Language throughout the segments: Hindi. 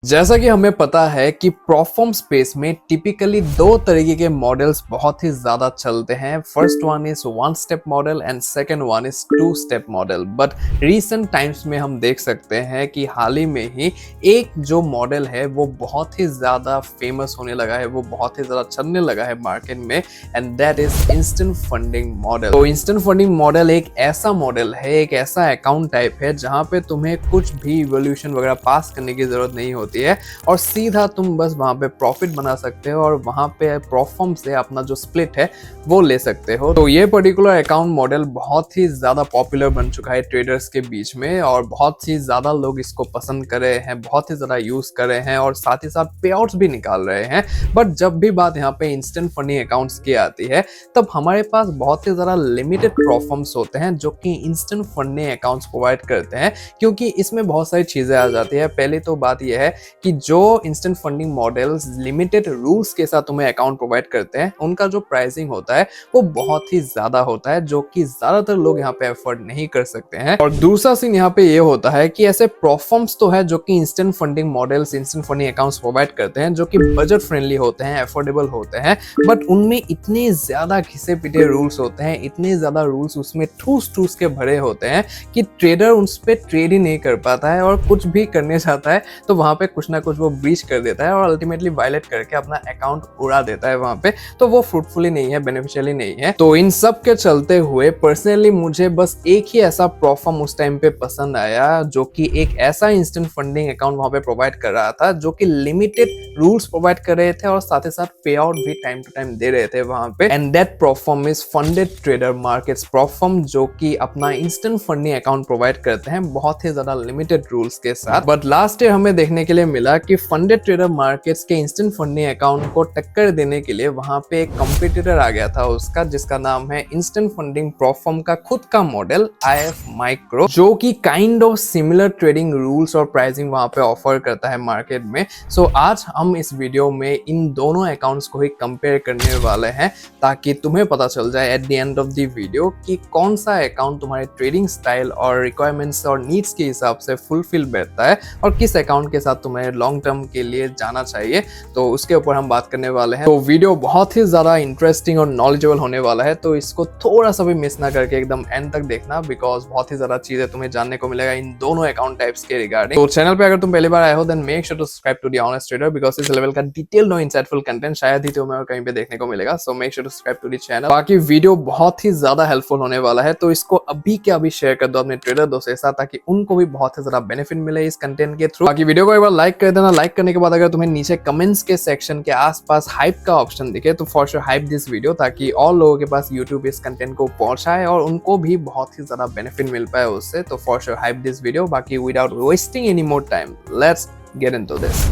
जैसा कि हमें पता है कि प्रोफॉर्म स्पेस में टिपिकली दो तरीके के मॉडल्स बहुत ही ज्यादा चलते हैं। First one is one step model and second one is two step model. But recent times में हम देख सकते हैं कि हाल ही में ही एक जो मॉडल है वो बहुत ही ज्यादा फेमस होने लगा है, वो बहुत ही ज्यादा चलने लगा है मार्केट में, and that is instant funding model. तो इंस्टेंट फंडिंग मॉडल एक ऐसा मॉडल है, एक ऐसा अकाउंट टाइप है जहां पे तुम्हें कुछ भी इवोल्यूशन वगैरह पास करने की जरूरत नहीं होती है और सीधा तुम बस वहां पे प्रॉफिट बना सकते हो और वहां पे प्रोफॉर्म से अपना जो स्प्लिट है वो ले सकते हो। तो ये पर्टिकुलर अकाउंट मॉडल बहुत ही ज्यादा पॉपुलर बन चुका है ट्रेडर्स के बीच में और बहुत ही ज्यादा लोग इसको पसंद कर रहे हैं, बहुत ही ज्यादा यूज कर रहे हैं और साथ ही साथ पे आउट्स भी निकाल रहे हैं। बट जब भी बात यहाँ पे इंस्टेंट फंडिंग अकाउंट्स की आती है तब हमारे पास बहुत ही ज्यादा लिमिटेड प्रोफॉर्म्स होते हैं जो कि इंस्टेंट फंडिंग अकाउंट्स प्रोवाइड करते हैं, क्योंकि इसमें बहुत सारी चीजें आ जाती है। पहले तो बात यह है कि जो instant funding models limited rules के साथ तुम्हें अकाउंट प्रोवाइड करते हैं उनका जो प्राइसिंग होता है वो बहुत ही ज्यादा होता है, जो कि ज्यादातर लोग यहाँ पे अफोर्ड नहीं कर सकते हैं। और दूसरा सीन यहाँ पे ये होता है कि ऐसे प्रोफॉर्म्स तो है जो कि instant funding models instant funding accounts provide करते हैं जो कि बजट फ्रेंडली होते हैं, अफोर्डेबल होते हैं, बट उनमें इतने ज्यादा घिसे पिटे रूल्स होते हैं, इतने ज्यादा रूल्स उसमें ठूस ठूस के भरे होते हैं कि ट्रेडर उस पर ट्रेड ही नहीं कर पाता है और कुछ भी करने जाता है तो वहां पे कुछ ना कुछ वो ब्रीच कर देता है और अल्टीमेटली वायलेट करके अपना अकाउंट उड़ा देता है वहां पे। तो वो फ्रूटफुली नहीं है, बेनिफिशियली नहीं है। तो इन सब के चलते हुए पर्सनली मुझे बस एक ही ऐसा प्रोफॉर्म उस टाइम पे पसंद आया जो कि एक ऐसा इंस्टेंट फंडिंग अकाउंट वहां पे प्रोवाइड कर रहा था जो कि लिमिटेड रूल्स प्रोवाइड कर रहे थे और साथ ही साथ पे आउट भी टाइम टू टाइम दे रहे थे वहां पे। And that proforma is funded trader markets proforma, जो कि अपना इंस्टेंट फंडिंग अकाउंट प्रोवाइड करते हैं बहुत ही ज्यादा लिमिटेड रूल्स के साथ। बट लास्ट ईयर हमें देखने के लिए मिला कि फंडेड ट्रेडर मार्केट्स के इंस्टेंट फंडिंग अकाउंट को टक्कर देने के लिए वहां पे एक कंपटीटर आ गया था उसका, जिसका नाम है इंस्टेंट फंडिंग प्रोफॉर्म का खुद का मॉडल IF माइक्रो, जो कि kind of similar trading rules और प्राइसिंग वहां पे ऑफर करता है मार्केट में। सो आज हम इस वीडियो में इन दोनों अकाउंट्स को ही कंपेयर करने वाले हैं ताकि तुम्हें पता चल जाए at the end of the video कि कौन सा अकाउंट तुम्हारे ट्रेडिंग स्टाइल और रिक्वायरमेंट्स और नीड्स के हिसाब से फुलफिल बैठता है और किस अकाउंट के साथ तुम्हें लॉन्ग टर्म के लिए जाना चाहिए। तो उसके ऊपर हम बात करने वाले हैं। तो वीडियो बहुत ही ज्यादा इंटरेस्टिंग और नॉलेजेबल होने वाला है, तो इसको थोड़ा सा भी मिस ना करके एकदम एंड तक देखना, बिकॉज बहुत ही ज्यादा चीजें तुम्हें जानने को मिलेगा इन दोनों अकाउंट टाइप्स के रिगार्डिंग। तो चैनल पे अगर तुम पहली बार आए हो then make sure to subscribe to the Honest Trader, because इस लेवल का डिटेल और इंसाइटफुल कंटेंट शायद ही तुम्हें और कहीं पे देखने को मिलेगा। So make sure to subscribe to the channel. बाकी वीडियो बहुत ही ज्यादा हेल्पफुल होने वाला है, तो इसको अभी के अभी शेयर कर दो अपने ट्रेडर दोस्तों के साथ ताकि उनको भी बहुत ही ज्यादा बेनिफिट मिले इस कंटेंट के थ्रू। बाकी वीडियो को एक बार लाइक कर देना। लाइक करने के बाद अगर तुम्हें नीचे कमेंट्स के सेक्शन के आसपास हाइप का ऑप्शन दिखे तो for sure hype this video, ताकि और लोगों के पास यूट्यूब इस कंटेंट को पहुंचाए और उनको भी बहुत ही ज्यादा बेनिफिट मिल पाए उससे। तो for sure hype this video. बाकी without wasting any more time let's get into this.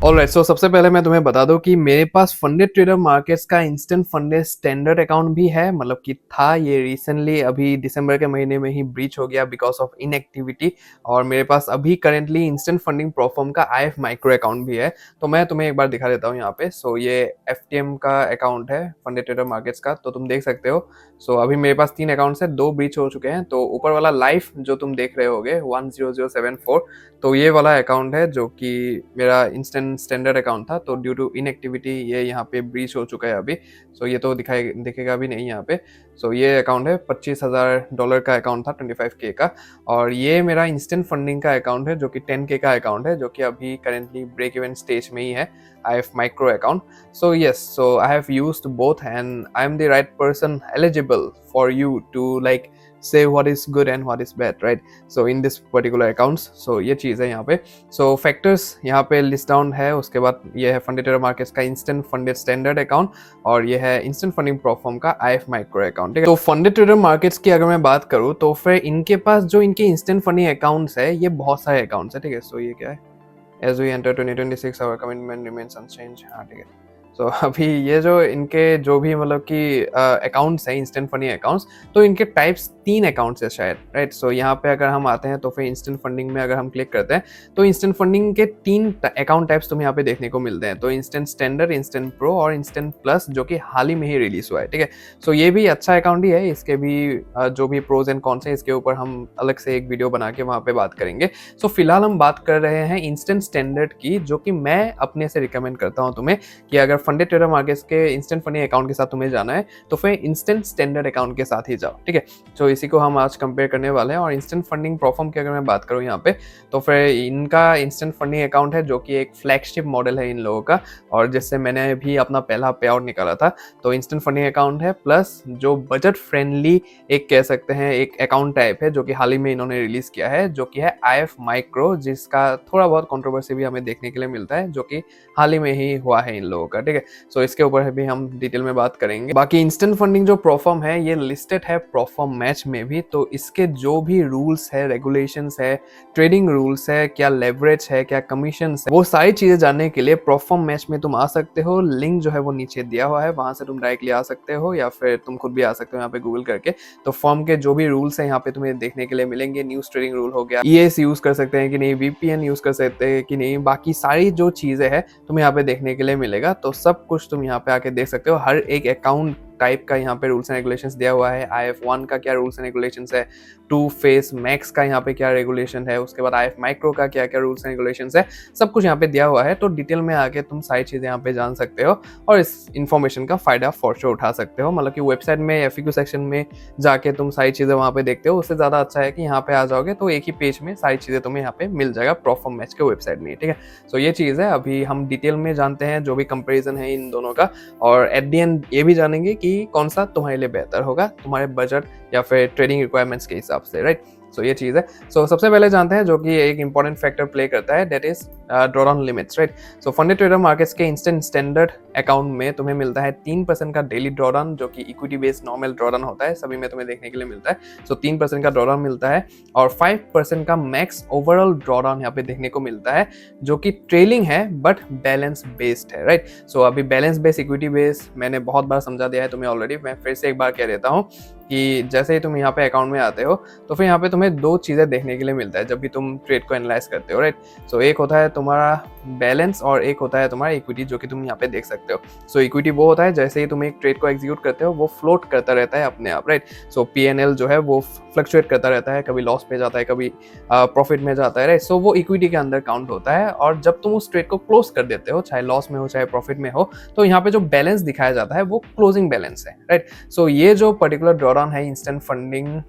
Alright, so सबसे पहले मैं तुम्हें बता दूं कि मेरे पास फंडेड ट्रेडर मार्केट्स का इंस्टेंट फंडेड स्टैंडर्ड अकाउंट भी है, मतलब कि था। ये रिसेंटली अभी दिसंबर के महीने में ही ब्रीच हो गया बिकॉज ऑफ इनएक्टिविटी। और मेरे पास अभी करेंटली इंस्टेंट फंडिंग प्रोफॉर्म का IF माइक्रो अकाउंट भी है। तो मैं तुम्हें एक बार दिखा देता हूँ यहाँ पे। सो ये FTM का अकाउंट है फंडेड ट्रेडर मार्केट्स का, तो तुम देख सकते हो। सो अभी मेरे पास 3 अकाउंट्स है, 2 ब्रीच हो चुके हैं। तो ऊपर वाला लाइफ जो तुम देख रहे होगे 10074, तो ये वाला अकाउंट है जो कि मेरा इंस्टेंट स्टैंडर्ड अकाउंट था। तो ड्यू टू इनएक्टिविटी ये यहाँ पे ब्रीच हो चुका है अभी। सो ये तो दिखेगा भी नहीं यहाँ पे। सो ये अकाउंट है $25,000 का अकाउंट था, 25K का। और ये मेरा इंस्टेंट फंडिंग का अकाउंट है जो कि 10K का अकाउंट है, जो कि अभी करेंटली ब्रेक इवन स्टेज में ही है, IF micro account. So yes, so I have used both and I am the right person eligible for you to like say what is good and what is bad, right? So in this particular accounts, so ये चीज़ है यहाँ पे। so factors यहाँ पे लिस्ट डाउन है। उसके बाद ये है फंडेड ट्रेडर मार्केट्स का इंस्टेंट फंडेड स्टैंडर्ड अकाउंट और ये है इंस्टेंट फंडिंग प्रोफॉर्म का IF माइक्रो अकाउंट। तो फंडेड ट्रेडर मार्केट्स की अगर मैं बात करूँ तो फिर इनके पास जो इनके इंस्टेंट फंडिंग अकाउंट्स है ये बहुत सारे अकाउंट्स है, ठीक है। सो ये क्या है, as we enter 2026 our commitment remains unchanged, हाँ ठीक है। सो अभी ये जो इनके जो भी मतलब कि अकाउंट्स हैं इंस्टेंट फंडिंग अकाउंट्स, तो इनके टाइप्स 3 अकाउंट्स है शायद, राइट? सो यहाँ पे अगर हम आते हैं तो फिर इंस्टेंट फंडिंग में अगर हम क्लिक करते हैं तो इंस्टेंट फंडिंग के 3 अकाउंट टाइप्स तुम्हें यहाँ पे देखने को मिलते हैं। तो इंस्टेंट स्टैंडर्ड, इंस्टेंट प्रो और इंस्टेंट प्लस, जो कि हाल ही में ही रिलीज हुआ है, ठीक है? सो ये भी अच्छा अकाउंट ही है, इसके भी जो भी प्रोज एंड कॉन्स है इसके ऊपर हम अलग से एक वीडियो बना के वहाँ पे बात करेंगे। सो फिलहाल हम बात कर रहे हैं इंस्टेंट स्टैंडर्ड की, जो कि मैं अपने से रिकमेंड करता हूँ तुम्हें कि अगर फंडेड ट्रेडर मार्केट्स के इंस्टेंट फंडिंग अकाउंट के साथ तुम्हें जाना है तो फिर इंस्टेंट स्टैंडर्ड अकाउंट के साथ ही जाओ, ठीक है? तो इसी को हम आज कंपेयर करने वाले हैं। और इंस्टेंट फंडिंग प्रोफॉर्म की अगर मैं बात करूँ यहाँ पे, तो फिर इनका इंस्टेंट फंडिंग अकाउंट है जो कि एक फ्लैगशिप मॉडल है इन लोगों का, और जिससे मैंने भी अपना पहला पे आउट निकाला था। तो इंस्टेंट फंडिंग अकाउंट है, प्लस जो बजट फ्रेंडली एक कह सकते हैं एक अकाउंट टाइप है जो कि हाल ही में इन्होंने रिलीज किया है, जो कि है IF माइक्रो, जिसका थोड़ा बहुत कंट्रोवर्सी भी हमें देखने के लिए मिलता है, जो कि हाल ही में ही हुआ है इन लोगों का, ठीक है? सो इसके ऊपर भी हम डिटेल में बात करेंगे। बाकी इंस्टेंट फंडिंग जो प्रोफॉर्म है ये लिस्टेड है प्रोफॉर्म मैच में भी, तो इसके जो भी रूल्स है, रेगुलेशंस है, ट्रेडिंग रूल्स है, क्या लेवरेज है, क्या कमीशन है, वो सारी चीजें जानने के लिए प्रोफॉर्म मैच में तुम आ सकते हो। लिंक जो है वो नीचे दिया हुआ है, वहां से तुम डायरेक्टली आ सकते हो, या फिर तुम खुद भी आ सकते हो यहाँ पे गूगल करके। तो फॉर्म के जो भी रूल्स है यहाँ पे तुम्हें देखने के लिए मिलेंगे। न्यूज ट्रेडिंग रूल हो गया, ES यूज कर सकते हैं कि नहीं, VPN यूज कर सकते हैं कि नहीं, बाकी सारी जो चीजें हैं तुम्हें यहाँ पे देखने के लिए मिलेगा। तो सब कुछ तुम यहाँ पे आके देख सकते हो। हर एक अकाउंट टाइप का यहाँ पे रूल्स एंड रेगुलेशंस दिया हुआ है। IF1 का क्या रूल्स एंड रेगुलेशंस है, 2 फेस मैक्स का यहाँ पे क्या रेगुलेशन है, उसके बाद IF माइक्रो का क्या क्या रूल्स एंड रेगुलेशंस है, सब कुछ यहाँ पे दिया हुआ है। तो डिटेल में आके तुम सारी चीजें यहाँ पे जान सकते हो और इस इन्फॉर्मेशन का फायदा फॉर श्योर उठा सकते हो। मतलब कि वेबसाइट में FAQ सेक्शन में जाके तुम सारी चीजें वहाँ पे देखते हो, उससे ज्यादा अच्छा है कि यहाँ पे आ जाओगे तो एक ही पेज में सारी चीजें तुम्हें यहाँ पे मिल जाएगा प्रोफॉर्म मैच के वेबसाइट में, ठीक है? सो ये चीज है। अभी हम डिटेल में जानते हैं जो भी कंपेरिजन है इन दोनों का, और एट द एंड ये भी जानेंगे कि कौन सा तुम्हारे लिए बेहतर होगा, तुम्हारे बजट या फिर ट्रेडिंग रिक्वायरमेंट्स के हिसाब से, राइट? सो ये चीज़ है। सो सबसे पहले जानते हैं जो कि एक इंपॉर्टेंट फैक्टर प्ले करता है, that is drawdown limits, right? So funded trader markets के इंस्टेंट स्टैंडर्ड अकाउंट में तुम्हें मिलता है 3% का डेली ड्रॉडाउन, जो कि इक्विटी बेस्ड नॉर्मल ड्रॉडाउन होता है, सभी में तुम्हें देखने के लिए मिलता है। सो 3% का ड्रॉडाउन मिलता है, और 5% का मैक्स ओवरऑल ड्रॉडाउन यहाँ पे देखने को मिलता है, जो कि ट्रेलिंग है बट बैलेंस बेस्ड है, राइट? सो अभी बैलेंस बेस्ड, इक्विटी बेस्ड मैंने बहुत बार समझा दिया है तुम्हें ऑलरेडी, मैं फिर से एक बार कह देता हूँ कि जैसे ही तुम यहाँ पे अकाउंट में आते हो तो फिर यहाँ पे तुम्हें 2 चीज़ें देखने के लिए मिलता है जब भी तुम ट्रेड को एनालाइज करते हो, राइट? सो एक होता है तुम्हारा बैलेंस और एक होता है तुम्हारा इक्विटी, जो कि तुम यहाँ पे देख सकते हो। सो इक्विटी वो होता है जैसे ही तुम एक ट्रेड को एग्जीक्यूट करते हो वो फ्लोट करता रहता है अपने आप, राइट? सो PNL जो है वो फ्लक्चुएट करता रहता है, कभी लॉस पे जाता है, कभी प्रॉफिट में जाता है, राइट? सो वो इक्विटी के अंदर काउंट होता है, और जब तुम उस ट्रेड को क्लोज कर देते हो, चाहे लॉस में हो चाहे प्रॉफिट में हो, तो यहाँ पे जो बैलेंस दिखाया जाता है वो क्लोजिंग बैलेंस है, राइट? सो ये जो पर्टिकुलर ड्रॉडाउन है इंस्टेंट फंडिंग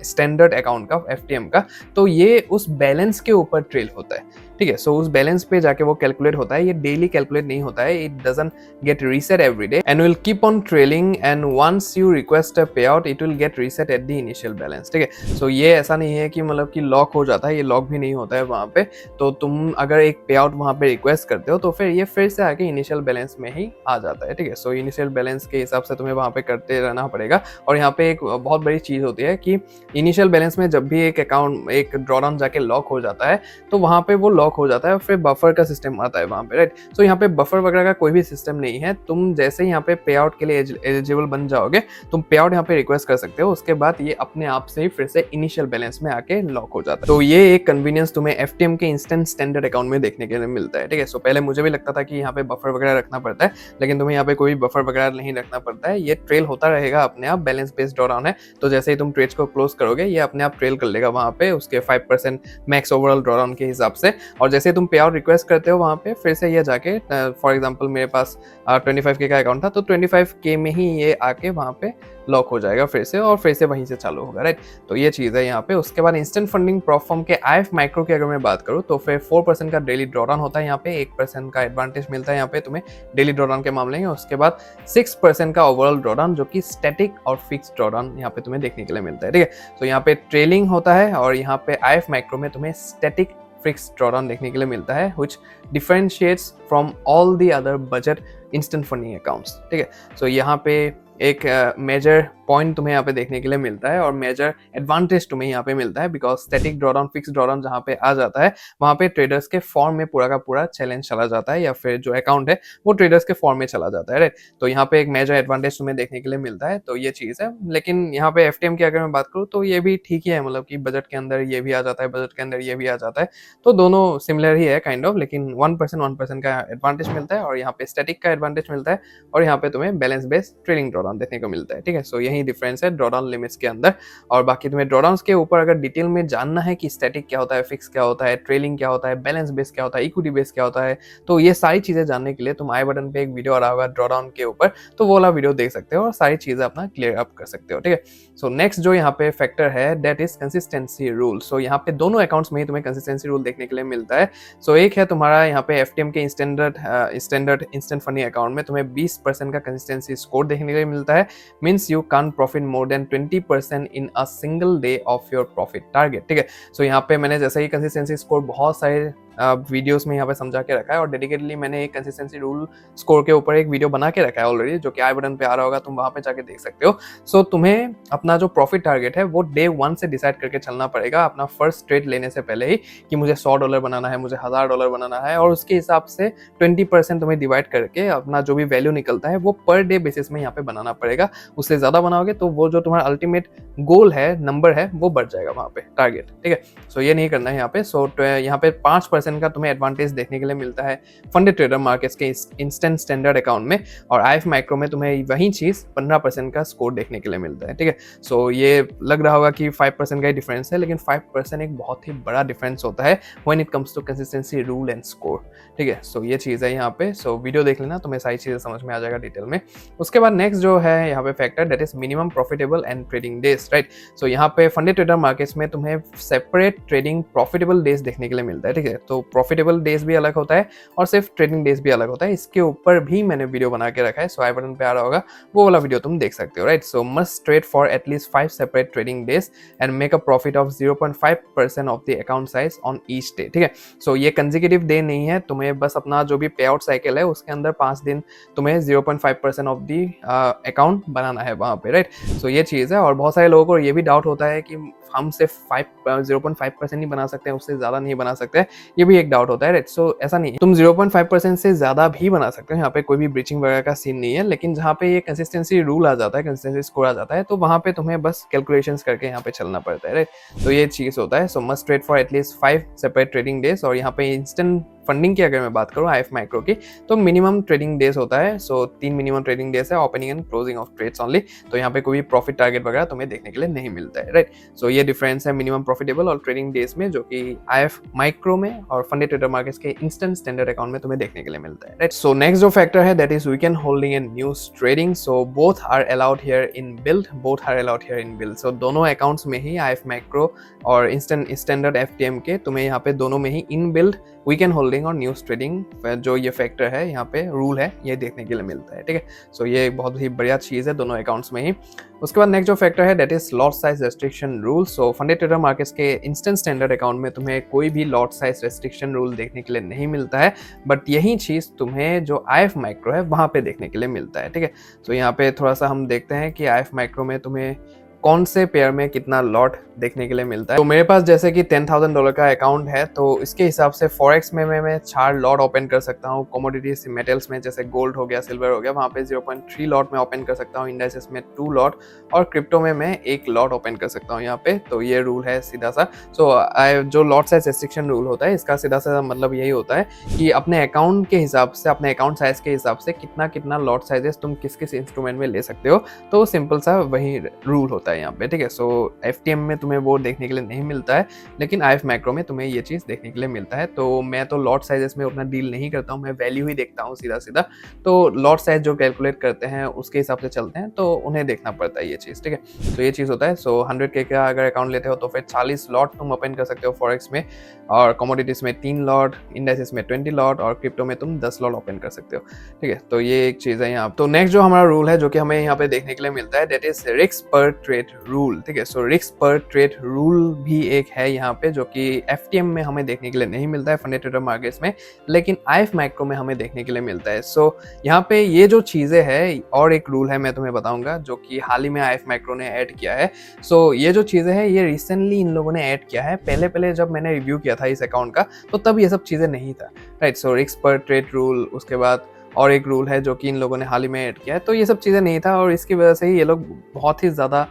स्टैंडर्ड अकाउंट का, FTM का, तो ये उस बैलेंस के ऊपर ट्रेल होता है, ठीक है? सो उस बैलेंस पे जाके वो कैलकुलेट होता है, ये डेली कैलकुलेट नहीं होता है, it doesn't get reset every day and will keep on trailing, and once you request a पे out it will get reset at the initial balance, ठीक है? सो ये ऐसा नहीं है कि मतलब कि लॉक हो जाता है, ये लॉक भी नहीं होता है वहाँ पे। तो तुम अगर एक पे आउट वहाँ पे रिक्वेस्ट करते हो तो फिर ये फिर से आके इनिशियल बैलेंस में ही आ जाता है, ठीक है? सो इनिशियल बैलेंस के हिसाब से तुम्हें वहाँ पे करते रहना पड़ेगा। और यहाँ पे एक बहुत बड़ी चीज़ होती है कि इनिशियल बैलेंस में जब भी एक अकाउंट, एक ड्रॉडाउन जाके लॉक हो जाता है तो वहाँ पे वो लॉक हो जाता है, फिर बफर का सिस्टम आता है वहाँ पे, राइट? सो यहाँ पे बफर वगैरह का कोई भी सिस्टम नहीं है। तुम जैसे ही यहाँ पे पे आउट के लिए एलिजिबल बन जाओगे, तुम पे आउट यहाँ पे रिक्वेस्ट कर सकते हो, उसके बाद ये अपने आप से ही फिर से इनिशियल बैलेंस में आके लॉक हो जाता है। तो ये एक कन्वीनियंस तुम्हें FTM के इंस्टेंट स्टैंडर्ड अकाउंट में देखने के लिए मिलता है, ठीक है? सो पहले मुझे भी लगता था कि यहाँ पे बफर वगैरह रखना पड़ता है, लेकिन तुम्हें यहाँ पे कोई बफर वगैरह नहीं रखना पड़ता है, ये ट्रेल होता रहेगा अपने आप, बैलेंस बेस्ड ड्रॉडाउन है। तो जैसे ही तुम ट्रेड्स को क्लोज करोगे ये अपने आप ट्रेल कर लेगा वहाँ पे उसके 5% मैक्स ओवरऑल ड्रॉडाउन के हिसाब से, और जैसे तुम पे आउट रिक्वेस्ट करते हो वहाँ पे फिर से ये जाके, फॉर एग्जांपल मेरे पास 25K का अकाउंट था, तो 25K में ही ये आके वहाँ पे लॉक हो जाएगा फिर से, और फिर से वहीं से चालू होगा, राइट? तो ये चीज़ है यहाँ पे। उसके बाद इंस्टेंट फंडिंग प्रोफॉर्म के IF माइक्रो की अगर मैं बात करूँ तो फिर 4% का डेली ड्रॉडाउन होता है यहाँ पे, 1% का एडवांटेज मिलता है यहाँ पे तुम्हें डेली ड्रॉडाउन के मामले में। उसके बाद 6% का ओवरऑल ड्रॉडाउन, जो कि स्टैटिक और फिक्स ड्रॉडाउन यहाँ पे तुम्हें देखने के लिए मिलता है, ठीक है? तो यहाँ पे ट्रेलिंग होता है, और यहाँ पे IF माइक्रो में तुम्हें स्टैटिक फिक्स ड्रॉडाउन देखने के लिए मिलता है, which differentiates from all the other budget instant funding accounts, ठीक है? सो यहाँ पे एक मेजर पॉइंट तुम्हें यहाँ पे देखने के लिए मिलता है और मेजर एडवांटेज तुम्हें यहाँ पे मिलता है, because static drawdown fix drawdown जहाँ पे आ जाता है वहाँ पे ट्रेडर्स के फॉर्म में पूरा का पूरा चैलेंज चला जाता है, या फिर जो अकाउंट है वो ट्रेडर्स के फॉर्म में चला जाता है, राइट। तो यहाँ पे एक मेजर एडवांटेज तुम्हें देखने के लिए मिलता है, तो ये चीज़ है। लेकिन यहाँ पे एफटीएम की अगर मैं बात करूँ तो ये भी ठीक ही है, मतलब कि बजट के अंदर ये भी आ जाता है, बजट के अंदर ये भी आ जाता है, तो दोनों सिमिलर ही है काइंड ऑफ, लेकिन 1% का एडवांटेज मिलता है और यहाँ पे स्टैटिक का एडवांटेज मिलता है और यहाँ पे तुम्हें बैलेंस बेस्ड ट्रेडिंग ड्रॉडाउन देखने को मिलता है, ठीक है। सो यही डिफरेंस है ड्रॉडाउन लिमिट्स के अंदर। और बाकी तुम्हें ड्रॉडाउन्स के ऊपर अगर डिटेल में जानना है कि स्टैटिक क्या होता है, फिक्स क्या होता है, ट्रेलिंग क्या होता है, बैलेंस बेस क्या होता है, इक्विटी बेस क्या होता है, तो ये सारी चीजें जानने के लिए तुम आई बटन पे एक वीडियो आ रहा होगा ड्रॉडाउन के ऊपर, तो वो वाला वीडियो देख सकते हो और सारी चीजें अपना क्लियर अप कर सकते हो, ठीक है। सो नेक्स्ट जो यहाँ पे फैक्टर है दैट इज कंसिस्टेंसी रूल। सो यहाँ पे दोनों अकाउंट्स में ही तुम्हें कंसिस्टेंसी रूल देखने के लिए मिलता है। सो एक है तुम्हारा यहाँ पे एफटीएम के स्टैंडर्ड इंस्टेंट फंडिंग अकाउंट में तुम्हें 20% का कंसिस्टेंसी स्कोर देखने के लिए मिलता है, means you can't profit more than 20% in a single day of your profit target, ठीक है। सो यहाँ पे मैंने जैसे ही कंसिस्टेंसी स्कोर बहुत सारे वीडियोस में यहाँ पे समझा के रखा है और डेडिकेटली मैंने एक कंसिस्टेंसी रूल स्कोर के ऊपर एक वीडियो बना के रखा है ऑलरेडी, जो कि आई बटन पे आ रहा होगा, तुम वहां पे जाके देख सकते हो। सो तुम्हें अपना जो प्रॉफिट टारगेट है वो डे 1 से डिसाइड करके चलना पड़ेगा अपना फर्स्ट ट्रेड लेने से पहले ही, कि मुझे $100 बनाना है, मुझे $1000 बनाना है, और उसके हिसाब से 20% तुम्हें डिवाइड करके अपना जो भी वैल्यू निकलता है वो पर डे बेसिस में यहाँ पे बनाना पड़ेगा। उससे ज्यादा बनाओगे तो वो जो तुम्हारा अल्टीमेट गोल है, नंबर है, वो बढ़ जाएगा वहां पे टारगेट, ठीक है। सो ये नहीं करना है यहाँ पे। सो यहाँ पे 5% का तुम्हें एडवांटेज देखने के लिए मिलता है फंडेड ट्रेडर मार्केट्स के इंस्टेंट स्टैंडर्ड अकाउंट में, और आईएफ माइक्रो में तुम्हें वही चीज 15% का स्कोर देखने के लिए मिलता है, ठीक है। सो ये लग रहा होगा कि 5% का ही डिफरेंस है, लेकिन 5% एक बहुत ही बड़ा डिफरेंस होता है when it comes to consistency rule and score, ठीक है। सो ये चीज है यहाँ पे। सो वीडियो देख लेना, तुम्हें सारी चीजें समझ में आ जाएगा डिटेल में। उसके बाद नेक्स्ट जो है यहाँ पे factor that is minimum profitable and trading days, right. So यहाँ पे फंडेड ट्रेडर मार्केट्स में तुम्हें सेपरेट ट्रेडिंग प्रॉफिटेबल डेज देखने के लिए मिलता है, ठीक है। तो प्रॉफिटेबल डेज भी अलग होता है और सिर्फ ट्रेडिंग डेज भी अलग होता है, इसके ऊपर भी मैंने वीडियो बना के रखा है, सो आई बटन पे आ रहा होगा, वो वाला वीडियो तुम देख सकते हो, right. So must trade for at least 5 separate trading days and make a profit of 0.5% of the account size on each day, ठीक है। सो ये कंसेक्यूटिव डे नहीं है, तुम्हें बस अपना जो भी पे आउट साइकिल है उसके अंदर 5 दिन तुम्हें 0.5% ऑफ दी अकाउंट बनाना है वहां पे, राइट। सो ये चीज है। और बहुत सारे लोगों को ये भी डाउट होता है कि हम सिर्फ 0.5% ही बना सकते हैं, उससे ज्यादा नहीं बना सकते, ये भी एक डाउट होता है, राइट। सो ऐसा नहीं है, तुम 0.5% से ज्यादा भी बना सकते हो, यहाँ पे कोई भी ब्रीचिंग वगैरह का सीन नहीं है। लेकिन जहाँ पे ये कंसिस्टेंसी रूल आ जाता है, कंसिस्टेंसी स्कोर आ जाता है, तो वहाँ पे तुम्हें बस कैलकुलेशंस करके यहाँ पे चलना पड़ता है, राइट। तो ये चीज होता है। सो must trade for at least 5 separate trading days. और यहाँ पे इंस्टेंट फंडिंग की अगर मैं बात करूँ आईएफ माइक्रो की, तो मिनिमम ट्रेडिंग डेज होता है। सो 3 मिनिमम ट्रेडिंग डेज है, opening and closing of trades only. तो यहाँ पे कोई प्रॉफिट टारगेट वगैरह तुम्हें देखने के लिए नहीं मिलता है, राइट। सो ये डिफरेंस है मिनिमम प्रॉफिटेबल और ट्रेडिंग डेज में, जो कि आईएफ माइक्रो में और फंडेड ट्रेडर मार्केट्स के इंस्टेंट स्टैंडर्ड अकाउंट में तुम्हें देखने के लिए मिलता है, राइट। सो नेक्स्ट जो फैक्टर है that is weekend holding and news trading. So both are allowed here inbuilt, so दोनों अकाउंट्स में ही आईएफ माइक्रो और इंस्टेंट स्टैंडर्ड एफटीएम के तुम्हें यहाँ पे दोनों में ही इन बिल्ड वीकेंड होल्डिंग और न्यूज ट्रेडिंग जो ये फैक्टर है, यहाँ पे रूल है, ये देखने के लिए मिलता है, ठीक है। सो ये बहुत ही बढ़िया चीज है दोनों अकाउंट्स में ही। उसके बाद नेक्स्ट जो फैक्टर है that is lot size restriction rule. So funded trader markets के इंस्टेंट स्टैंडर्ड अकाउंट में तुम्हें कोई भी लॉट साइज रेस्ट्रिक्शन रूल देखने के लिए नहीं मिलता है, बट यही चीज तुम्हें जो आईएफ माइक्रो है वहां पे देखने के लिए मिलता है, ठीक है। सो यहाँ पे थोड़ा सा हम देखते हैं कि आईएफ माइक्रो में तुम्हें कौन से पेयर में कितना लॉट देखने के लिए मिलता है। तो मेरे पास जैसे कि $10,000 का अकाउंट है, तो इसके हिसाब से फॉरेक्स में मैं 4 लॉट ओपन कर सकता हूँ। कमोडिटीज मेटल्स में जैसे गोल्ड हो गया, सिल्वर हो गया, वहाँ पे 0.3 लॉट में ओपन कर सकता हूँ। इंडाइसेस में 2 लॉट और क्रिप्टो में मैं 1 लॉट ओपन कर सकता हूँ यहाँ पे। तो ये रूल है सीधा सा। सो जो लॉट साइज रेस्ट्रिक्शन रूल होता है, इसका सीधा सा मतलब यही होता है कि अपने अकाउंट के हिसाब से, अपने अकाउंट साइज के हिसाब से कितना लॉट साइजेस तुम किस किस इंस्ट्रूमेंट में ले सकते हो। तो सिंपल सा वही रूल होता है यहाँ पे, ठीक है। सो एफटीएम में तुम्हें वो देखने के लिए नहीं मिलता है, लेकिन आईएफ माइक्रो में तुम्हें ये चीज देखने के लिए मिलता है। तो मैं तो लॉट साइजेस में उतना डील नहीं करता हूँ, मैं वैल्यू ही देखता हूँ सीधा। तो लॉट साइज जो कैलकुलेट करते हैं उसके हिसाब से चलते हैं, तो उन्हें देखना पड़ता है ये चीज, ठीक है। तो ये चीज होता है। सो 100K का अगर अकाउंट लेते हो तो फिर 40 लॉट तुम ओपन कर सकते हो फॉरेक्स में, और कमोडिटीज में 3 लॉट, इंडाइसेस में 20 लॉट और क्रिप्टो में तुम 10 लॉट ओपन कर सकते हो, ठीक है। तो ये एक चीज है यहाँ। तो नेक्स्ट जो हमारा रूल है जो कि हमें यहाँ पे देखने के लिए मिलता है दैट इज रिस्क पर ट्रेड रूल, ठीक है। सो रिस्क पर ट्रेड रूल भी एक है यहाँ पे, जो कि एफटीएम में हमें देखने के लिए नहीं मिलता है फंडे ट्रेडर मार्केट्स में, लेकिन आईएफ माइक्रो में हमें देखने के लिए मिलता है। सो यहाँ पे ये जो चीज़ें हैं, और एक रूल है मैं तुम्हें बताऊंगा जो कि हाल ही में आईएफ माइक्रो ने ऐड किया है। सो ये जो चीज़ें हैं ये रिसेंटली इन लोगों ने ऐड किया है। पहले पहले जब मैंने रिव्यू किया था इस अकाउंट का तो तब ये सब चीज़ें नहीं था, राइट। सो रिस्क पर ट्रेड रूल, उसके बाद और एक रूल है जो कि इन लोगों ने हाल ही में ऐड किया है, तो ये सब चीज़ें नहीं था और इसकी वजह से ही ये लोग बहुत ही ज़्यादा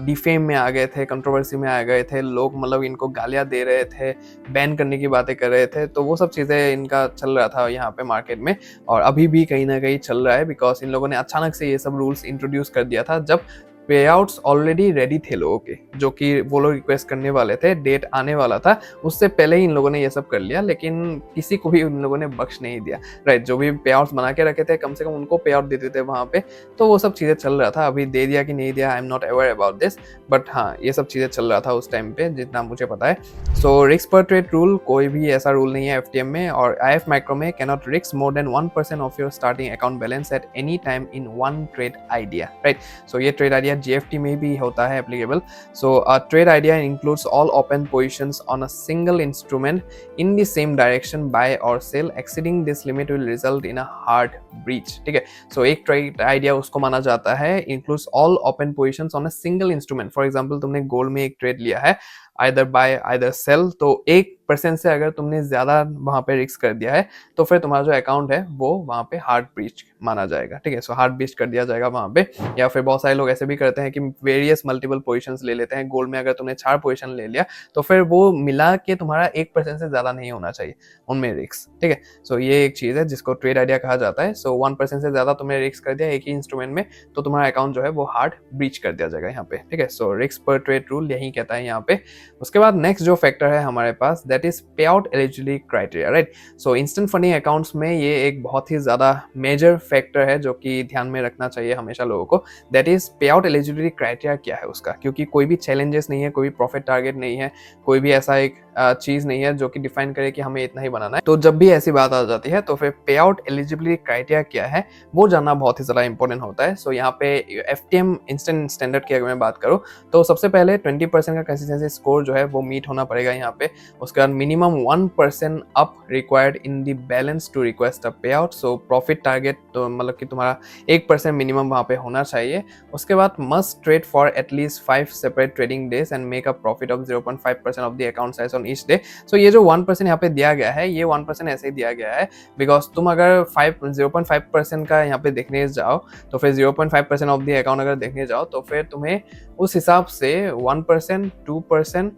डिफेम में आ गए थे, कंट्रोवर्सी में आ गए थे। लोग मतलब इनको गालियाँ दे रहे थे, बैन करने की बातें कर रहे थे, तो वो सब चीज़ें इनका चल रहा था यहाँ पे मार्केट में, और अभी भी कहीं ना कहीं चल रहा है, बिकॉज इन लोगों ने अचानक से ये सब रूल्स इंट्रोड्यूस कर दिया था जब पे आउट्स ऑलरेडी रेडी थे लोगों के, जो कि वो लोग रिक्वेस्ट करने वाले थे, डेट आने वाला था, उससे पहले ही इन लोगों ने ये सब कर लिया, लेकिन किसी को भी इन लोगों ने बख्श नहीं दिया, राइट। जो भी पे आउट्स बना के रखे थे कम से कम उनको पे आउट देते थे वहाँ पे, तो वो सब चीज़ें चल रहा था। अभी दे दिया कि नहीं दिया, I am not aware about this, but हाँ ये सब चीज़ें चल रहा था उस टाइम पे जितना मुझे पता है। सो रिस्क पर ट्रेड रूल कोई भी ऐसा रूल नहीं है एफटीएम में, और आईएफ माइक्रो में cannot risk more than 1% of your starting account balance at any time in one trade idea, right. So ये ट्रेड आइडिया जीएफटी में भी होता है applicable. So a trade idea includes all open positions on a single instrument in the same direction buy और sell, exceeding this limit will result in a hard breach, ठीक है। सो एक ट्रेड आइडिया उसको माना जाता है includes all open positions on a single instrument. For example तुमने गोल्ड में एक ट्रेड लिया है, आइदर बाय आइदर सेल, तो 1% से अगर तुमने ज्यादा वहां पे रिस्क कर दिया है तो फिर तुम्हारा जो अकाउंट है वो वहां पे हार्ड ब्रीच माना जाएगा, ठीक है। सो हार्ड ब्रीच कर दिया जाएगा वहां पे। या फिर बहुत सारे लोग ऐसे भी करते हैं कि वेरियस मल्टीपल पोजीशंस ले लेते हैं। गोल्ड में अगर तुमने 4 पोजीशन ले लिया तो फिर वो मिला के तुम्हारा 1% से ज्यादा नहीं होना चाहिए उनमें रिस्क, ठीक है। सो ये एक चीज है जिसको ट्रेड आइडिया कहा जाता है। सो 1% से ज्यादा तुमने रिस्क कर दिया एक ही इंस्ट्रूमेंट में तो तुम्हारा अकाउंट जो है वो हार्ड ब्रीच कर दिया जाएगा यहाँ पे, ठीक है। सो रिस्क पर ट्रेड रूल यही कहता है यहाँ पे। उसके बाद नेक्स्ट जो फैक्टर है हमारे पास, that is pay out eligibility criteria, right. So instant funding accounts में ये एक बहुत ही ज्यादा मेजर फैक्टर है जो कि ध्यान में रखना चाहिए हमेशा लोगों को। That is pay out eligibility criteria क्या है उसका, क्योंकि कोई भी चैलेंजेस नहीं है, कोई भी प्रॉफिट टारगेट नहीं है, कोई भी ऐसा एक चीज नहीं है जो कि डिफाइन करे कि हमें इतना ही बनाना है। तो जब भी ऐसी बात आ जाती है तो फिर पे आउट एलिजिबिलिटी क्राइटेरिया क्या है वो जानना बहुत ही ज्यादा इंपॉर्टेंट होता है। सो यहाँ पे एफटीएम इंस्टेंट स्टैंडर्ड की अगर मैं बात करूँ तो सबसे पहले 20% का कंसिस्टेंसी स्कोर जो है वो मीट होना पड़ेगा यहाँ पे। उसके बाद minimum 1% up required in the balance to request a पे आउट। सो प्रॉफिट टारगेट तो मतलब कि तुम्हारा 1% मिनिमम वहाँ पे होना चाहिए। उसके बाद must trade for at least 5 separate trading days and make a profit of 0.5% of the account size on each day. So ये जो 1% यहाँ पे दिया गया है, ये 1% ऐसे ही दिया गया है बिकॉज तुम अगर 0.5% का यहाँ पे देखने जाओ तो फिर 0.5% ऑफ द अकाउंट अगर देखने जाओ तो फिर तुम्हें उस हिसाब से 1%, 2%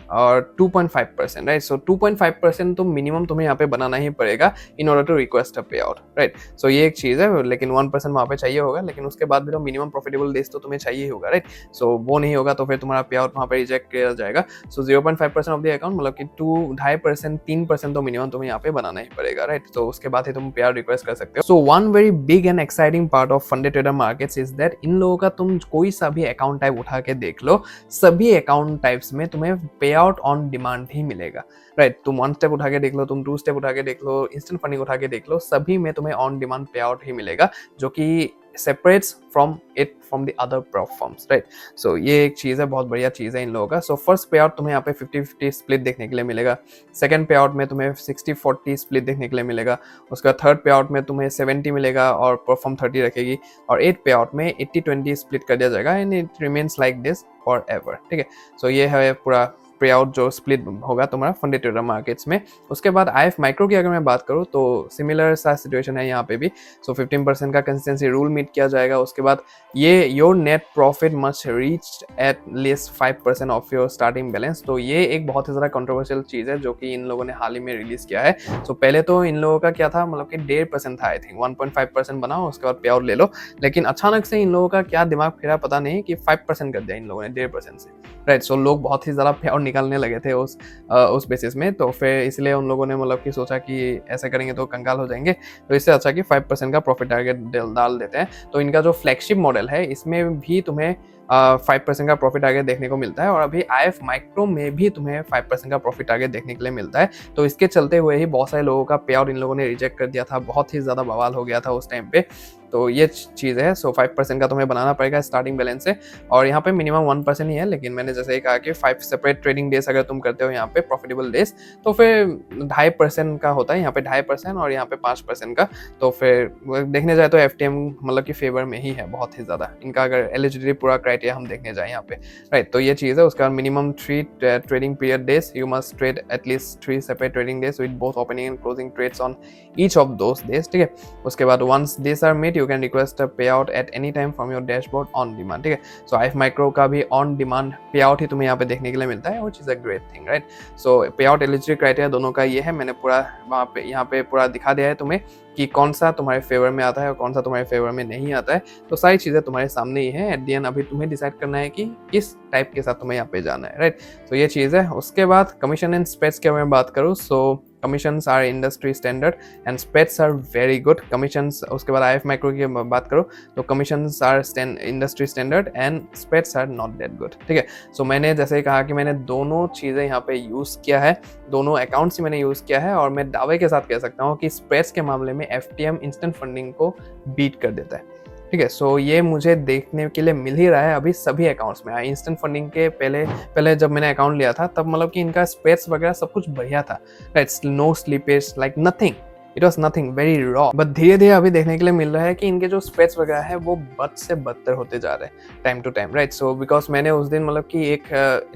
और 2.5%, राइट। सो 2.5% तो मिनिमम तुम्हें यहाँ पे बनाना ही पड़ेगा in order to request a पे आउट, राइट। सो ये एक चीज़ है, लेकिन 1% वहाँ पे चाहिए होगा, लेकिन उसके बाद भी तो मिनिमम प्रॉफिटेबल डेज तो तुम्हें चाहिए होगा, राइट। सो वो नहीं होगा तो फिर तुम्हारा पे आउट वहाँ पे रिजेक्ट किया जाएगा। सो 0.5% ऑफ द अकाउंट मतलब कि 2.5%, 3% तो मिनिमम तुम्हें यहाँ पे बनाना ही पड़ेगा, राइट। तो उसके बाद ही तुम पे आउट रिक्वेस्ट कर सकते हो। So one very big and exciting part of funded trader markets is that इन लोगों का तुम कोई सा भी अकाउंट टाइप उठा के देख लो, सभी अकाउंट टाइप्स में तुम्हें पे आउट ऑन डिमांड ही मिलेगा, राइट। तुम 1 स्टेप उठा के देख लो, तुम 2 स्टेप उठा के देख लो, इंस्टेंट फंडिंग उठा के देख लो, सभी में तुम्हें ऑन डिमांड पे आउट ही मिलेगा जो कि separates from it from the other platforms, right? So ये एक चीज़ है, बहुत बढ़िया चीज़ है इन लोगों का। सो फर्स्ट पे आउट तुम्हें यहाँ पे 50-50 स्प्लिट देखने के लिए मिलेगा। सेकंड पे आउट में तुम्हें 60-40 स्प्लिट देखने के लिए मिलेगा। उसका थर्ड पे आउट में तुम्हें 70 मिलेगा और परफॉर्म 30 रखेगी। और 8 पे आउट में 80-20 स्प्लिट कर दिया जाएगा and it remains like this for ever, ठीक है। सो ये है पूरा पे आउट जो स्प्लिट होगा तुम्हारा फंडे ट्रेडर मार्केट्स में। उसके बाद आईएफ माइक्रो की अगर मैं बात करूँ तो सिमिलर सा सिचुएशन है यहाँ पे भी। सो 15% का कंसिस्टेंसी रूल मीट किया जाएगा। उसके बाद ये your net profit must reach at least 5% of your starting balance. तो ये एक बहुत ही ज़्यादा कंट्रोवर्शियल चीज़ है जो कि इन लोगों ने हाल ही में रिलीज किया है। सो पहले तो इन लोगों का क्या था, मतलब कि 1.5% था, आई थिंक 1.5% बनाओ उसके बाद पे आउट ले लो, लेकिन अचानक से इन लोगों का क्या दिमाग फिरा पता नहीं कि 5% कर दिया इन लोगों ने 1.5% से, राइट। सो लोग बहुत ही ज़्यादा पे आउट निकालने लगे थे उस बेसिस में, तो फिर इसलिए उन लोगों ने मतलब कि सोचा कि ऐसा करेंगे तो कंगाल हो जाएंगे, तो इससे अच्छा कि 5% का प्रॉफिट टारगेट डाल देते हैं। तो इनका जो फ्लैगशिप मॉडल है इसमें भी तुम्हें 5% का प्रॉफिट टारगेट देखने को मिलता है और अभी आईएफ माइक्रो में भी तुम्हें 5% का प्रॉफिट टारगेट देखने के लिए मिलता है। तो इसके चलते हुए ही बहुत सारे लोगों का पे आउट इन लोगों ने रिजेक्ट कर दिया था, बहुत ही ज़्यादा बवाल हो गया था उस टाइम पे। तो ये चीज़ है। सो 5% का तुम्हें बनाना पड़ेगा स्टार्टिंग बैलेंस से, और यहाँ पे मिनिमम 1% ही है, लेकिन मैंने जैसे ही कहा कि 5 सेपरेट ट्रेडिंग डेज अगर तुम करते हो यहाँ पे प्रॉफिटेबल डेज, तो फिर 2.5% का होता है यहाँ पे, 2.5% और यहाँ पे 5% का। तो फिर देखने जाए तो FTM मतलब कि फेवर में ही है बहुत ही ज़्यादा, इनका अगर एलिजिबिलिटी पूरा क्राइटेरिया हम देखने जाए यहाँ पे, राइट। तो ये चीज़ है। उसके बाद minimum 3 trading period days, you must trade at least 3 separate trading days with both opening and closing trades on each of those days, ठीक है। उसके बाद once this are met, you can request a पे out at any time from your dashboard on demand, ठीक है। सो IF माइक्रो का भी ऑन डिमांड पे आउट ही तुम्हें यहाँ पे देखने के लिए मिलता है, which is a great thing, right. So pay out eligibility criteria दोनों का ये है, मैंने पूरा वहाँ पे यहाँ पे पूरा दिखा दिया है तुम्हें कि कौन सा तुम्हारे फेवर में आता है और कौन सा तुम्हारे फेवर में नहीं आता है। तो सारी चीज़ें तुम्हारे सामने ही है। एट दी एंड अभी तुम्हें डिसाइड करना है कि किस टाइप के साथ तुम्हें यहाँ पे जाना है, राइट। तो ये चीज़ है। उसके बाद कमीशन एंड स्प्रेड्स के बारे में बात करूँ, so commissions are industry standard and spreads are very good commissions. उसके बाद IF माइक्रो की बात करो तो commissions are industry standard and spreads are not that good, ठीक है। सो मैंने जैसे ही कहा कि मैंने दोनों चीज़ें यहाँ पे यूज़ किया है, दोनों अकाउंट्स ही मैंने यूज़ किया है, और मैं दावे के साथ कह सकता हूँ कि स्प्रेड्स के मामले में FTM इंस्टेंट फंडिंग को बीट कर देता है, ठीक है। सो ये मुझे देखने के लिए मिल ही रहा है अभी सभी अकाउंट्स में। इंस्टेंट फंडिंग के पहले जब मैंने अकाउंट लिया था तब मतलब कि इनका स्पेस वगैरह सब कुछ बढ़िया था, right. No slippage, like nothing, it was nothing, very raw. But धीरे धीरे अभी देखने के लिए मिल रहा है कि इनके जो स्पेस वगैरह है वो बद से बदतर होते जा रहे हैं time to time, right. So because मैंने उस दिन मतलब कि एक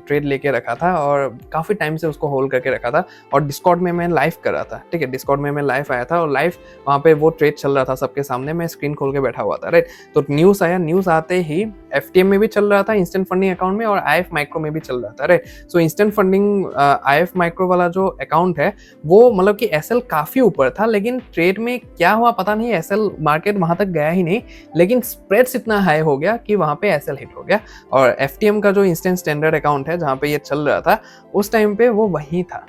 ट्रेड लेके रखा था और काफ़ी टाइम से उसको होल्ड करके रखा था, और डिस्कॉर्ड में मैं लाइव कर रहा था, ठीक है। डिस्कॉर्ड में मैं लाइव आया था और लाइव वहाँ पे वो ट्रेड चल रहा था सबके सामने, मैं स्क्रीन खोल के बैठा हुआ था, राइट। तो न्यूज़ आया, न्यूज़ आते ही FTM में भी चल रहा था इंस्टेंट फंडिंग अकाउंट में, और IF माइक्रो में भी चल रहा था, right. So instant funding IF micro वाला जो अकाउंट है वो मतलब कि SL काफ़ी ऊपर था, लेकिन ट्रेड में क्या हुआ पता नहीं, SL मार्केट वहां तक गया ही नहीं, लेकिन स्प्रेड्स इतना हाई हो गया कि वहां पे SL हिट हो गया। और FTM का जो इंस्टेंट स्टैंडर्ड अकाउंट है जहां पे ये चल रहा था उस टाइम पे वो वहीं था,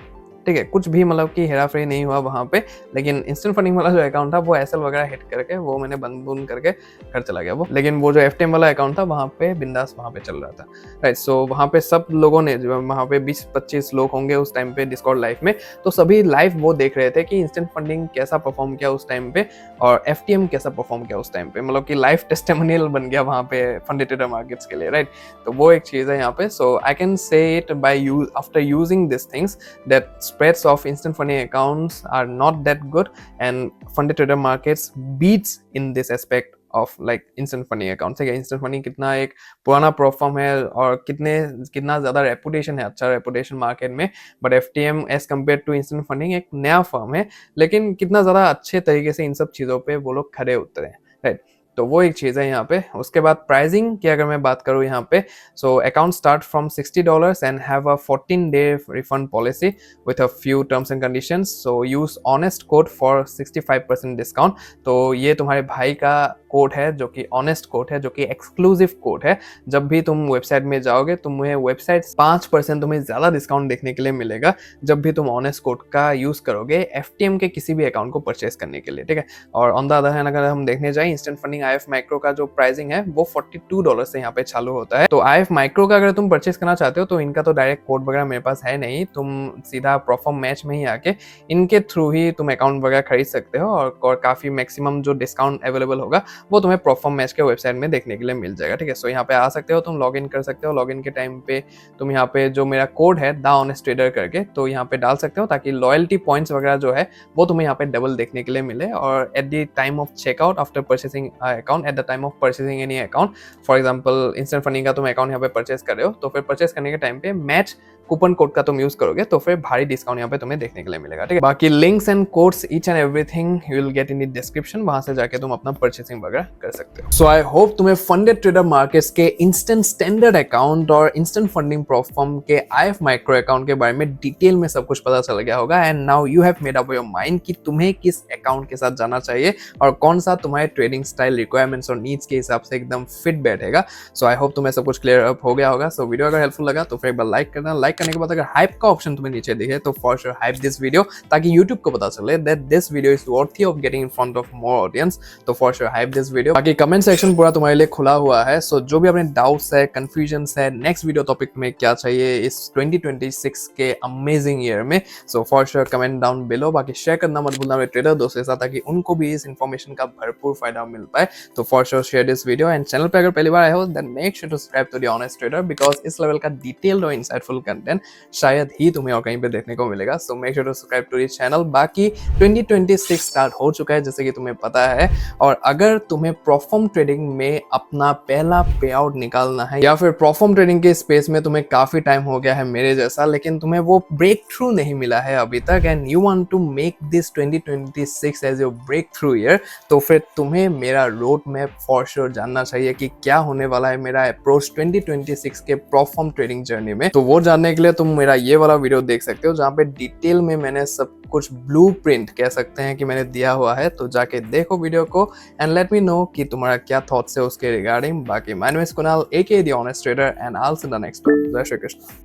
ठीक है। कुछ भी मतलब कि हेरा फेरी नहीं हुआ वहाँ पे, लेकिन इंस्टेंट फंडिंग वाला जो अकाउंट था वो SL वगैरह हिट करके वो मैंने बंद करके घर चला गया वो। लेकिन वो जो FTM वाला अकाउंट था वहाँ पे बिंदास वहाँ पे चल रहा था, राइट। सो वहाँ पे सब लोगों ने, जो वहाँ पे 20-25 लोग होंगे उस टाइम पे डिस्कॉर्ड लाइव में, तो सभी लाइव वो देख रहे थे कि इंस्टेंट फंडिंग कैसा परफॉर्म किया उस टाइम पे और FTM कैसा परफॉर्म किया उस टाइम पे, मतलब कि लाइव टेस्टिमोनियल बन गया वहाँ पे फंडेड ट्रेडर मार्केट्स के लिए, राइट। तो वो एक चीज़ है यहाँ पे। So I can say it by after using this things that spreads of instant funding accounts are not that good and funded trader markets beats in this aspect of like instant funding accounts, ठीक है। instant funding कितना एक पुराना प्लेटफॉर्म है और कितना ज़्यादा रेपुटेशन है, अच्छा रेपुटेशन मार्केट में, but FTM as compared to Instant Funding एक नया फर्म है, लेकिन कितना ज़्यादा अच्छे तरीके से इन सब चीज़ों पे वो लोग खड़े उतरे हैं, राइट। तो वो एक चीज़ है यहाँ पे। उसके बाद प्राइसिंग की अगर मैं बात करूँ यहाँ पे, so account start from $60 and have a 14-day refund policy with a few terms and conditions. So use honest code for 65% discount. तो ये तुम्हारे भाई का कोड है जो कि ऑनेस्ट कोड है, जो कि एक्सक्लूसिव कोड है। जब भी तुम वेबसाइट में जाओगे तुम्हें वेबसाइट 5% तुम्हें ज़्यादा डिस्काउंट देखने के लिए मिलेगा जब भी तुम ऑनेस्ट कोड का यूज़ करोगे FTM के किसी भी अकाउंट को परचेस करने के लिए, ठीक है। और ऑन द अदर हैंड अगर हम देखने जाए इंस्टेंट फंडिंग IF माइक्रो का जो प्राइसिंग है वो $42 से यहाँ पे चालू होता है। तो IF माइक्रो का अगर तुम परचेस करना चाहते हो तो इनका तो डायरेक्ट कोड वगैरह मेरे पास है नहीं, तुम सीधा परफॉर्म मैच में ही आके इनके थ्रू ही तुम अकाउंट वगैरह खरीद सकते हो, और काफ़ी मैक्सिमम जो डिस्काउंट अवेलेबल होगा वो तुम्हें परफॉर्म मैच के वेबसाइट में देखने के लिए मिल जाएगा, ठीक है। सो यहाँ पे आ सकते हो, तुम लॉग इन कर सकते हो। लॉग इन के टाइम पे तुम यहाँ पे जो मेरा कोड है द ऑनेस्ट ट्रेडर करके, तो यहाँ पे डाल सकते हो ताकि लॉयल्टी पॉइंट्स वगैरह जो है वो तुम्हें यहाँ पे डबल देखने के लिए मिले। और at the time of checkout after purchasing account, at the time of purchasing any account, for example Instant Funding का तुम अकाउंट यहाँ पे परचेस कर रहे हो, तो फिर परचेस करने के टाइम पे मैच कूपन कोड का तुम यूज करोगे तो फिर भारी डिस्काउंट यहाँ पे तुम्हें देखने के लिए मिलेगा, ठीक है। बाकी links and codes each and everything you will get in the description, वहां से जाके तुम अपना परचेसिंग वगैरह कर सकते हो। सो आई होप तुम्हें फंडेड ट्रेडर मार्केट्स के इंस्टेंट स्टैंडर्ड अकाउंट और इंस्टेंट फंडिंग प्लेटफॉर्म के IF माइक्रो अकाउंट के बारे में डिटेल में सब कुछ पता चल गया होगा, and now you have made up your mind कि तुम्हें किस अकाउंट के साथ जाना चाहिए और कौन सा तुम्हारे ट्रेडिंग स्टाइल, रिक्वायरमेंट्स और नीड्स के हिसाब से एकदम फिट बैठेगा। सो आई होप तुम्हें सब कुछ क्लियर अप हो गया होगा। सो वीडियो अगर हेल्पफुल लगा तो फिर एक बार लाइक करना। लाइक करने के बाद अगर हाइप का ऑप्शन तुम्हें नीचे दिखे तो for sure hype this video, ताकि यूट्यूब को पता चले that this video is worthy of getting in front of more audience. तो for sure hype this video. बाकी कमेंट सेक्शन पूरा तुम्हारे लिए खुला हुआ है, सो जो भी अपने डाउट्स है, कंफ्यूजन है, नेक्स्ट वीडियो टॉपिक में क्या चाहिए इस 2026 के अमेजिंग ईयर में, so for sure comment down below. बाकी शेयर करना मत भूलना अपने ट्रेडर दोस्तों के साथ, ताकि उनको भी इस इन्फॉर्मेशन का भरपूर फायदा मिल पाए। तो for sure share this video, and channel पे अगर पहली बार आए हो then make sure to subscribe to the Honest Trader, because इस लेवल का डिटेल्ड और इंसाइटफुल कंटेंट शायद ही तुम्हें और कहीं पे देखने को मिलेगा। So make sure to subscribe to this channel. बाकी 2026 स्टार्ट हो चुका है जैसे कि तुम्हें पता है, और अगर तुम्हें प्रोफॉर्म ट्रेडिंग में अपना पहला पे आउट निकालना है, या फिर प्रोफॉर्म ट्रेडिंग के स्पेस में तुम्हें काफी टाइम हो गया है मेरे जैसा, लेकिन तुम्हें वो ब्रेक थ्रू नहीं मिला है अभी तक, and you want to make this 2026 as your breakthrough year, तो फिर तुम्हें मेरा रोड मैप फॉर श्योर जानना चाहिए कि क्या होने वाला है मेरा अप्रोच 2026 के प्रोफॉर्म ट्रेडिंग जर्नी में। तो वो जानने के लिए तुम मेरा ये वाला वीडियो देख सकते हो, जहाँ पे डिटेल में मैंने सब कुछ ब्लूप्रिंट कह सकते हैं कि मैंने दिया हुआ है। तो जाके देखो वीडियो को एंड लेट मी नो कि तुम्हारा क्या थॉट्स है उसके रिगार्डिंग। बाकी my name is Kunal, aka the Honest Trader, and I will see you in the next one. जय श्री कृष्ण।